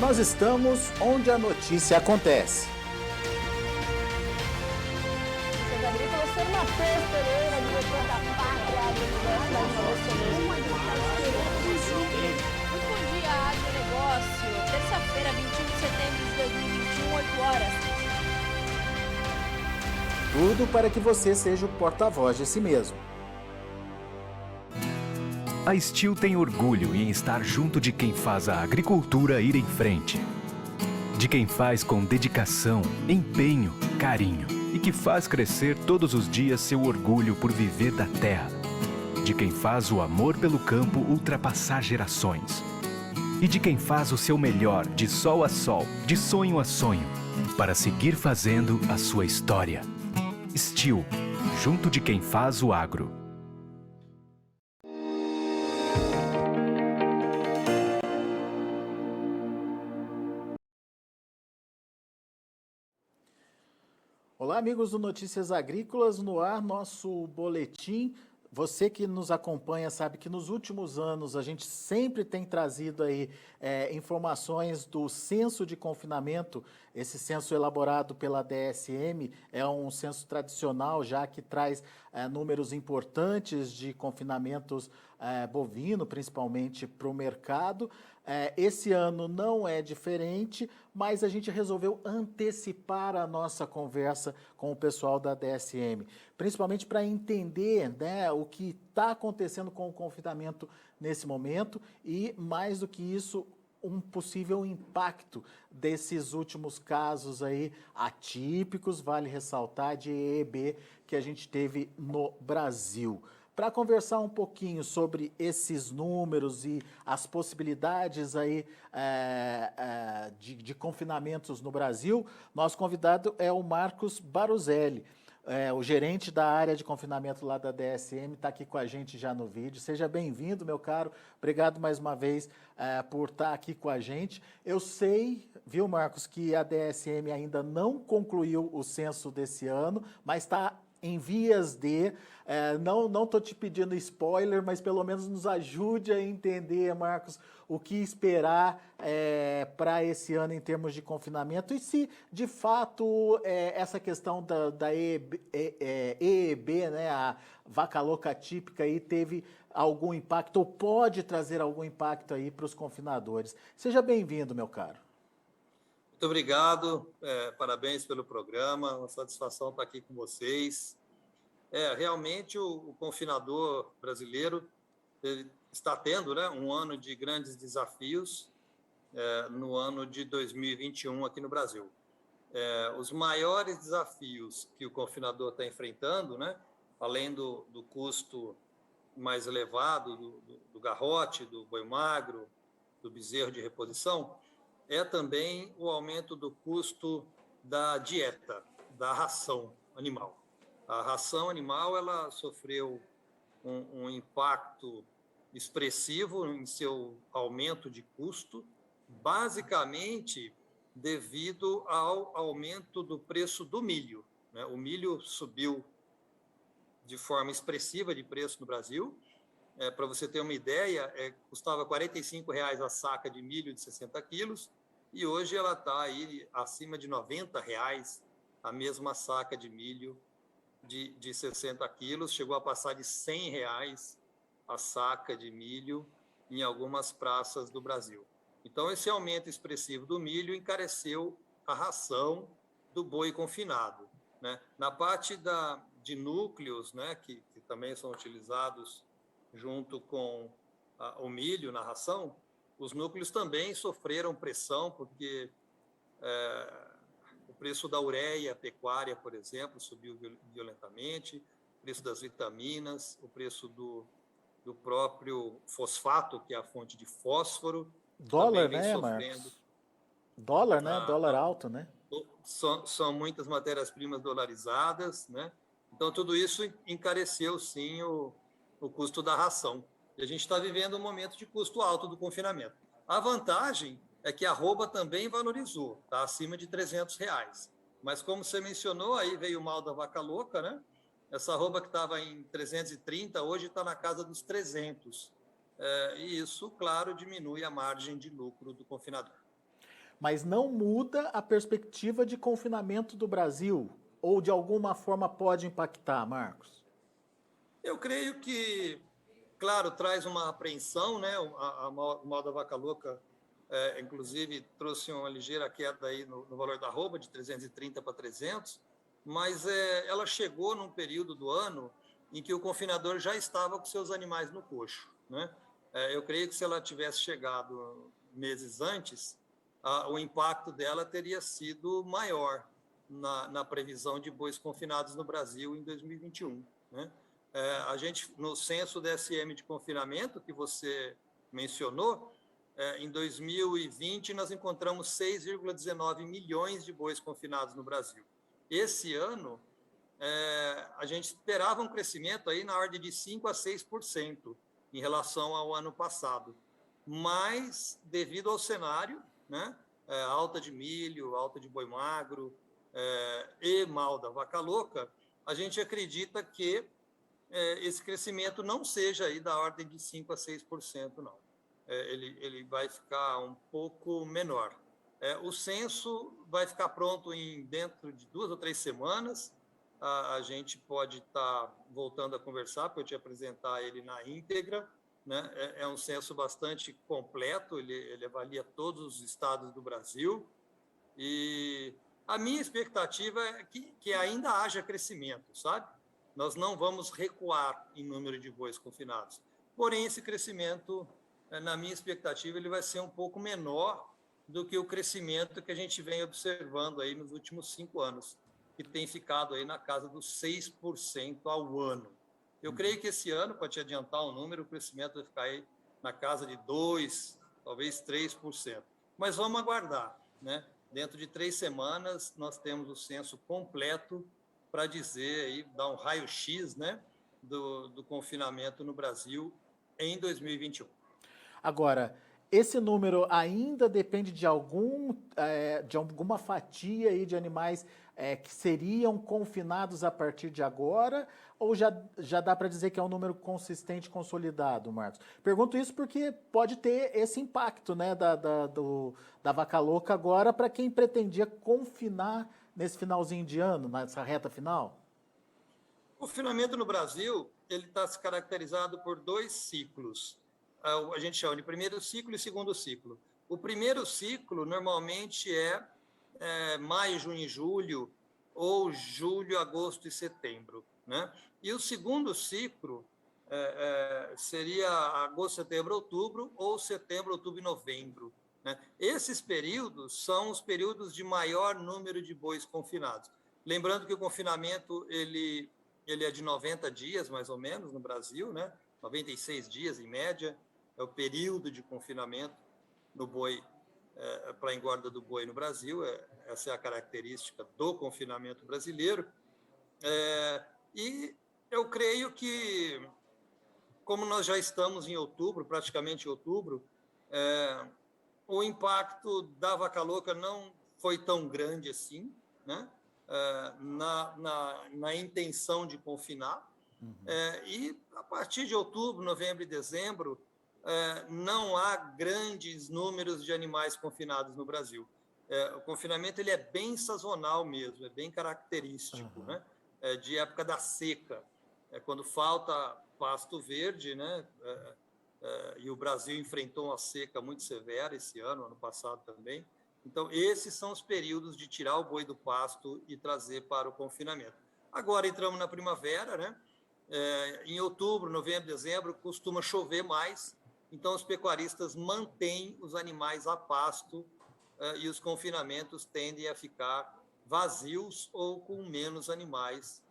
Nós estamos onde a notícia acontece. Notícias Agrícolas, sou Matheus Pereira, diretor da Pátria Muito bom dia, agronegócio. Terça-feira, 21 de setembro de 2021, 8 horas. Tudo para que você seja o porta-voz de si mesmo. A Steel tem orgulho em estar junto de quem faz a agricultura ir em frente. De quem faz com dedicação, empenho, carinho e que faz crescer todos os dias seu orgulho por viver da terra. De quem faz o amor pelo campo ultrapassar gerações. E de quem faz o seu melhor de sol a sol, de sonho a sonho, para seguir fazendo a sua história. Steel, junto de quem faz o agro. Olá, amigos do Notícias Agrícolas, no ar nosso boletim. Você que nos acompanha sabe que nos últimos anos a gente sempre tem trazido aí informações do censo de confinamento. Esse censo elaborado pela DSM é um censo tradicional, já que traz números importantes de confinamentos bovino, principalmente para o mercado. Esse ano não é diferente, mas a gente resolveu antecipar a nossa conversa com o pessoal da DSM, principalmente para entender, né, o que está acontecendo com o confinamento nesse momento e, mais do que isso, um possível impacto desses últimos casos aí atípicos, vale ressaltar, de EEB que a gente teve no Brasil. Para conversar um pouquinho sobre esses números e as possibilidades aí de confinamentos no Brasil, nosso convidado é o Marcos Baruzelli, o gerente da área de confinamento lá da DSM, está aqui com a gente já no vídeo. Seja bem-vindo, meu caro. Obrigado mais uma vez por estar aqui com a gente. Eu sei, viu, Marcos, que a DSM ainda não concluiu o censo desse ano, mas está em vias de, não estou te pedindo spoiler, mas pelo menos nos ajude a entender, Marcos, o que esperar para esse ano em termos de confinamento e se, de fato, essa questão da EEB, né, a vaca louca típica, aí, teve algum impacto ou pode trazer algum impacto aí para os confinadores. Seja bem-vindo, meu caro. Muito obrigado, parabéns pelo programa, uma satisfação estar aqui com vocês. Realmente o confinador brasileiro está tendo, né, um ano de grandes desafios no ano de 2021 aqui no Brasil. Os maiores desafios que o confinador está enfrentando, né, além do custo mais elevado do garrote, do boi magro, do bezerro de reposição, é também o aumento do custo da dieta, da ração animal. A ração animal ela sofreu um impacto expressivo em seu aumento de custo, basicamente devido ao aumento do preço do milho, né? O milho subiu de forma expressiva de preço no Brasil. Para você ter uma ideia, custava R$ 45,00 a saca de milho de 60 quilos, e hoje ela está aí acima de R$ 90,00 a mesma saca de milho de 60 quilos, chegou a passar de R$ 100,00 a saca de milho em algumas praças do Brasil. Então, esse aumento expressivo do milho encareceu a ração do boi confinado, né? Na parte de núcleos, né, que também são utilizados junto com o milho na ração, os núcleos também sofreram pressão, porque o preço da ureia pecuária, por exemplo, subiu violentamente, o preço das vitaminas, o preço do próprio fosfato, que é a fonte de fósforo, Dólar, também vem né, sofrendo. Marcos? Dólar, né? Dólar alto, né? São muitas matérias-primas dolarizadas, né? Então, tudo isso encareceu, sim, o custo da ração. E a gente está vivendo um momento de custo alto do confinamento. A vantagem é que a arroba também valorizou, está acima de R$300. Mas, como você mencionou, aí veio o mal da vaca louca, né? Essa arroba que estava em 330, hoje está na casa dos 300. E isso, claro, diminui a margem de lucro do confinador. mas não muda a perspectiva de confinamento do Brasil? Ou de alguma forma pode impactar, Marcos? Eu creio que, claro, traz uma apreensão, né? O mal da vaca louca, inclusive, trouxe uma ligeira queda aí no valor da arroba, de 330 para 300, mas ela chegou num período do ano em que o confinador já estava com seus animais no coxo, né? Eu creio que se ela tivesse chegado meses antes, o impacto dela teria sido maior na previsão de bois confinados no Brasil em 2021, né? A gente, no censo DSM de confinamento, que você mencionou, em 2020 nós encontramos 6,19 milhões de bois confinados no Brasil. Esse ano, a gente esperava um crescimento aí na ordem de 5% a 6% em relação ao ano passado. Mas, devido ao cenário, né, alta de milho, alta de boi magro e mal da vaca louca, a gente acredita que esse crescimento não seja aí da ordem de 5% a 6%, não. Ele vai ficar um pouco menor. O censo vai ficar pronto dentro de 2 ou 3 semanas. A gente pode estar voltando a conversar para eu te apresentar ele na íntegra, né? É um censo bastante completo, ele avalia todos os estados do Brasil, e a minha expectativa é que ainda haja crescimento, sabe? Nós não vamos recuar em número de bois confinados. Porém, esse crescimento, na minha expectativa, ele vai ser um pouco menor do que o crescimento que a gente vem observando aí nos últimos 5 anos, que tem ficado aí na casa dos 6% ao ano. Eu creio que esse ano, para te adiantar um número, o crescimento vai ficar aí na casa de 2%, talvez 3%. Mas vamos aguardar, né? Dentro de 3 semanas, nós temos o censo completo para dizer, aí, dar um raio-x, né, do confinamento no Brasil em 2021. Agora, esse número ainda depende de alguma fatia aí de animais que seriam confinados a partir de agora, ou já dá para dizer que é um número consistente, consolidado, Marcos? Pergunto isso porque pode ter esse impacto, né, da vaca louca agora para quem pretendia confinar nesse finalzinho de ano, nessa reta final? O confinamento no Brasil, ele está se caracterizado por 2 ciclos. A gente chama de primeiro ciclo e segundo ciclo. O primeiro ciclo normalmente é maio, junho e julho, ou julho, agosto e setembro, né? E o segundo ciclo seria agosto, setembro, outubro, ou setembro, outubro e novembro, né? Esses períodos são os períodos de maior número de bois confinados. Lembrando que o confinamento ele é de 90 dias, mais ou menos, no Brasil, né? 96 dias, em média, é o período de confinamento no boi, para a engorda do boi no Brasil. Essa é a característica do confinamento brasileiro. E eu creio que, como nós já estamos em outubro, praticamente em outubro, o impacto da vaca louca não foi tão grande assim, né? Na intenção de confinar. E a partir de outubro, novembro e dezembro, não há grandes números de animais confinados no Brasil. O confinamento ele é bem sazonal mesmo, é bem característico, né? De época da seca, quando falta pasto verde, né? E o Brasil enfrentou uma seca muito severa esse ano passado também. Então, esses são os períodos de tirar o boi do pasto e trazer para o confinamento. Agora entramos na primavera, né? Em outubro, novembro, dezembro, costuma chover mais, então os pecuaristas mantêm os animais a pasto e os confinamentos tendem a ficar vazios ou com menos animais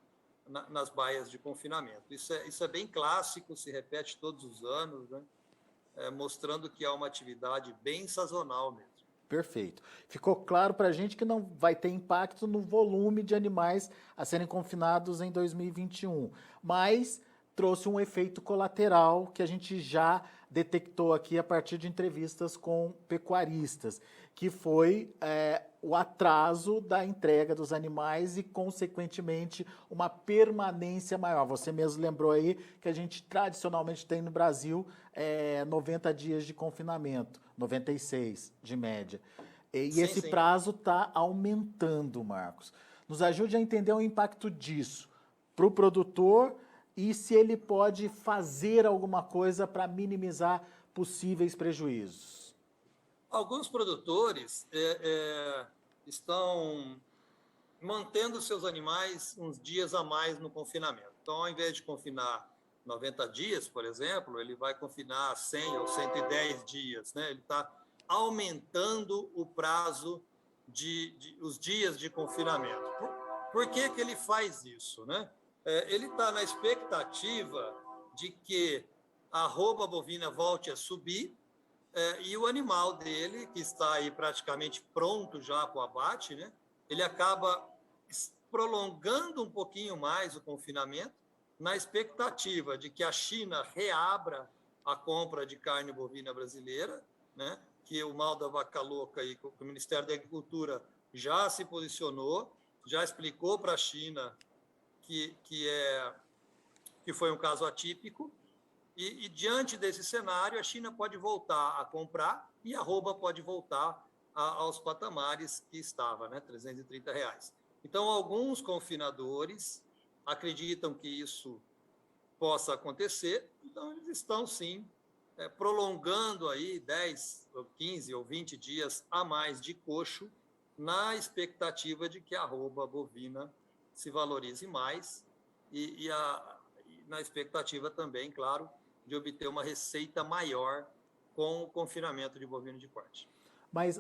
nas baias de confinamento. Isso é bem clássico, se repete todos os anos, né? Mostrando que é uma atividade bem sazonal mesmo. Perfeito. Ficou claro para a gente que não vai ter impacto no volume de animais a serem confinados em 2021, mas trouxe um efeito colateral que a gente já detectou aqui a partir de entrevistas com pecuaristas, que foi o atraso da entrega dos animais e, consequentemente, uma permanência maior. Você mesmo lembrou aí que a gente tradicionalmente tem no Brasil 90 dias de confinamento, 96 de média. E Sim, esse sim. prazo está aumentando, Marcos. Nos ajude a entender o impacto disso para o produtor e se ele pode fazer alguma coisa para minimizar possíveis prejuízos. Alguns produtores estão mantendo seus animais uns dias a mais no confinamento. Então, ao invés de confinar 90 dias, por exemplo, ele vai confinar 100 ou 110 dias, né? Ele está aumentando o prazo os dias de confinamento. Por que que ele faz isso, né? Ele está na expectativa de que a arroba bovina volte a subir, e o animal dele, que está aí praticamente pronto já para o abate, né? Ele acaba prolongando um pouquinho mais o confinamento, na expectativa de que a China reabra a compra de carne bovina brasileira, né? Que o mal da vaca louca, aí, o Ministério da Agricultura já se posicionou, já explicou para a China que foi um caso atípico, e diante desse cenário, a China pode voltar a comprar e a arroba pode voltar aos patamares que estava, né, R$ 330. Então, alguns confinadores acreditam que isso possa acontecer, então eles estão, sim, prolongando aí 10, 15 ou 20 dias a mais de coxo, na expectativa de que a arroba bovina se valorize mais e na expectativa também, claro, de obter uma receita maior com o confinamento de bovino de corte. Mas,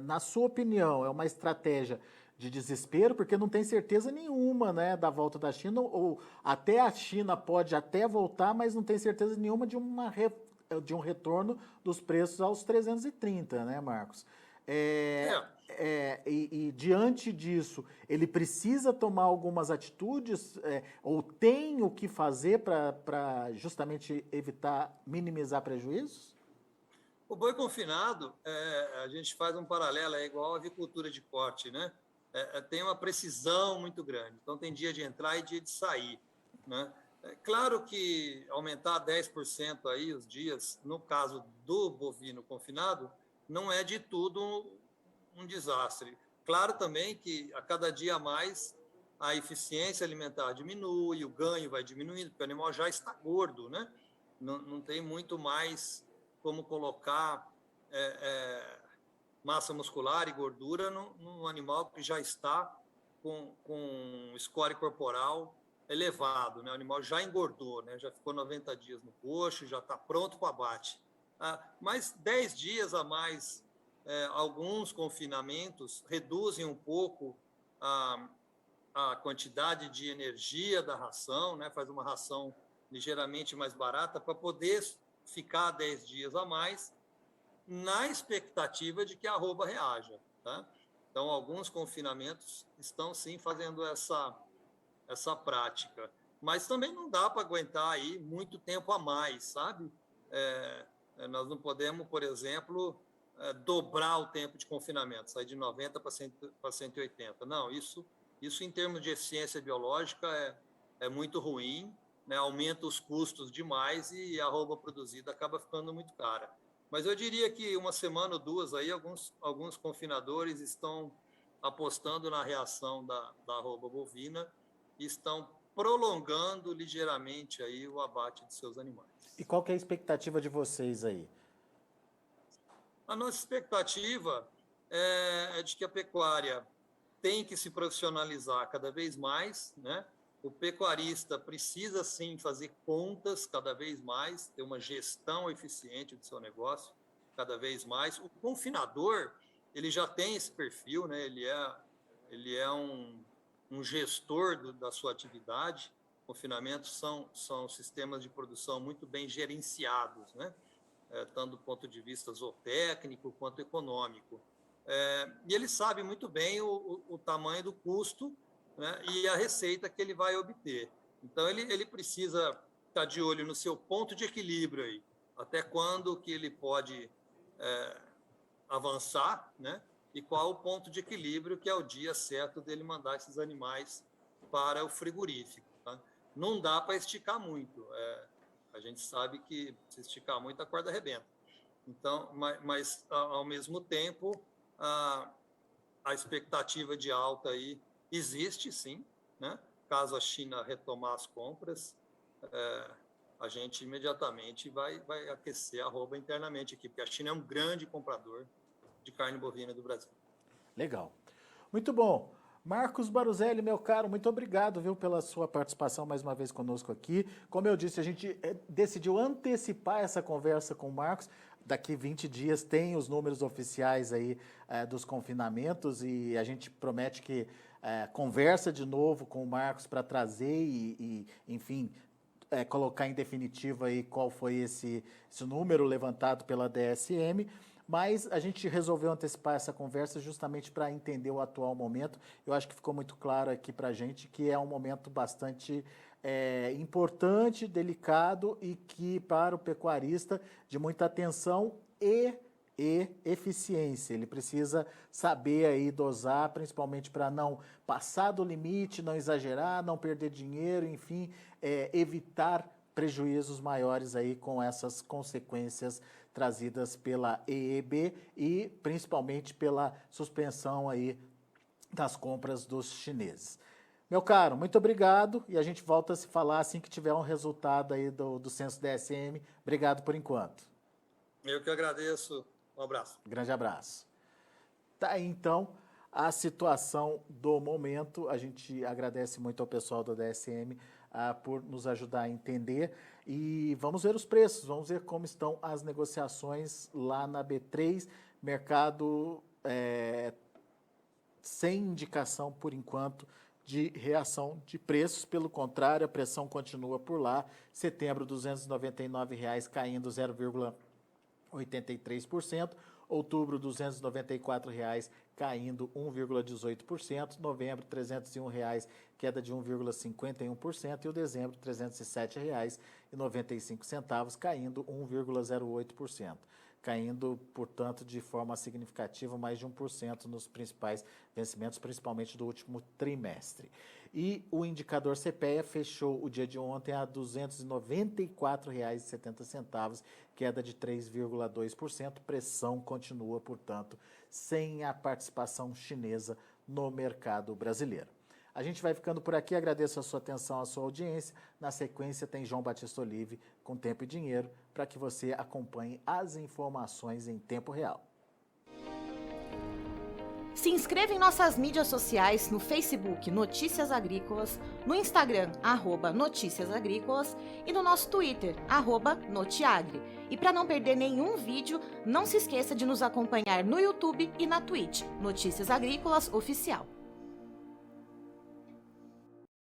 na sua opinião, é uma estratégia de desespero, porque não tem certeza nenhuma, né, da volta da China, ou até a China pode até voltar, mas não tem certeza nenhuma de um retorno dos preços aos 330, né, Marcos? E diante disso, ele precisa tomar algumas atitudes, ou tem o que fazer para justamente minimizar prejuízos? O boi confinado, a gente faz um paralelo, é igual à avicultura de corte, né? Tem uma precisão muito grande, então tem dia de entrar e dia de sair, né? É claro que aumentar 10% aí os dias, no caso do bovino confinado, não é de tudo um desastre. Claro também que a cada dia a mais a eficiência alimentar diminui, o ganho vai diminuindo, porque o animal já está gordo, né? Não tem muito mais como colocar massa muscular e gordura num animal que já está com score corporal elevado, né? O animal já engordou, né? Já ficou 90 dias no coxo, já está pronto para o abate. Mas 10 dias a mais, alguns confinamentos reduzem um pouco a quantidade de energia da ração, né? Faz uma ração ligeiramente mais barata para poder ficar 10 dias a mais, na expectativa de que a arroba reaja, tá? Então, alguns confinamentos estão, sim, fazendo essa prática. Mas também não dá para aguentar aí muito tempo a mais, sabe? Nós não podemos, por exemplo, dobrar o tempo de confinamento, sair de 90 para 180. Não, isso em termos de eficiência biológica é muito ruim, né? Aumenta os custos demais e a arroba produzida acaba ficando muito cara. Mas eu diria que uma semana ou duas aí, alguns confinadores estão apostando na reação da arroba bovina e estão prolongando ligeiramente aí o abate de seus animais. E qual que é a expectativa de vocês aí? A nossa expectativa é de que a pecuária tem que se profissionalizar cada vez mais, né? O pecuarista precisa, sim, fazer contas cada vez mais, ter uma gestão eficiente do seu negócio cada vez mais. O confinador, ele já tem esse perfil, né? Ele é um gestor da sua atividade. Confinamentos são sistemas de produção muito bem gerenciados, né? Tanto do ponto de vista zootécnico quanto econômico. E ele sabe muito bem o tamanho do custo, né, e a receita que ele vai obter. Então, ele precisa estar de olho no seu ponto de equilíbrio aí, até quando que ele pode avançar, né, e qual o ponto de equilíbrio que é o dia certo dele mandar esses animais para o frigorífico. Tá? Não dá para esticar muito. A gente sabe que se esticar muito, a corda arrebenta. Então, mas ao mesmo tempo, a expectativa de alta aí existe, sim, né? Caso a China retomar as compras, a gente imediatamente vai aquecer a arroba internamente aqui, porque a China é um grande comprador de carne bovina do Brasil. Legal. Muito bom. Marcos Baruzelli, meu caro, muito obrigado, viu, pela sua participação mais uma vez conosco aqui. Como eu disse, a gente decidiu antecipar essa conversa com o Marcos. Daqui 20 dias tem os números oficiais aí dos confinamentos e a gente promete que conversa de novo com o Marcos para trazer e enfim, colocar em definitivo aí qual foi esse número levantado pela DSM. Mas a gente resolveu antecipar essa conversa justamente para entender o atual momento. Eu acho que ficou muito claro aqui para a gente que é um momento bastante importante, delicado e que para o pecuarista de muita atenção e eficiência. Ele precisa saber aí dosar, principalmente para não passar do limite, não exagerar, não perder dinheiro, enfim, evitar prejuízos maiores aí com essas consequências trazidas pela EEB e principalmente pela suspensão aí das compras dos chineses. Meu caro, muito obrigado e a gente volta a se falar assim que tiver um resultado aí do censo DSM. Obrigado por enquanto. Eu que agradeço. Um abraço. Grande abraço. Tá aí, então, a situação do momento. A gente agradece muito ao pessoal da DSM por nos ajudar a entender. E vamos ver os preços, vamos ver como estão as negociações lá na B3. Mercado sem indicação, por enquanto, de reação de preços. Pelo contrário, a pressão continua por lá. Setembro, R$ 299,00, caindo 0,83%. Outubro, R$ 294,00, caindo 1,18%. Novembro, R$ 301,00, queda de 1,51%. E o dezembro, R$ 307,95, caindo 1,08%. Caindo, portanto, de forma significativa, mais de 1% nos principais vencimentos, principalmente do último trimestre. E o indicador CPEA fechou o dia de ontem a R$ 294,70, queda de 3,2%. Pressão continua, portanto, sem a participação chinesa no mercado brasileiro. A gente vai ficando por aqui, agradeço a sua atenção, a sua audiência. Na sequência tem João Batista Olive com Tempo e Dinheiro, para que você acompanhe as informações em tempo real. Se inscreva em nossas mídias sociais, no Facebook Notícias Agrícolas, no Instagram @Notícias Agrícolas e no nosso Twitter @Notiagre. E para não perder nenhum vídeo, não se esqueça de nos acompanhar no YouTube e na Twitch, Notícias Agrícolas Oficial.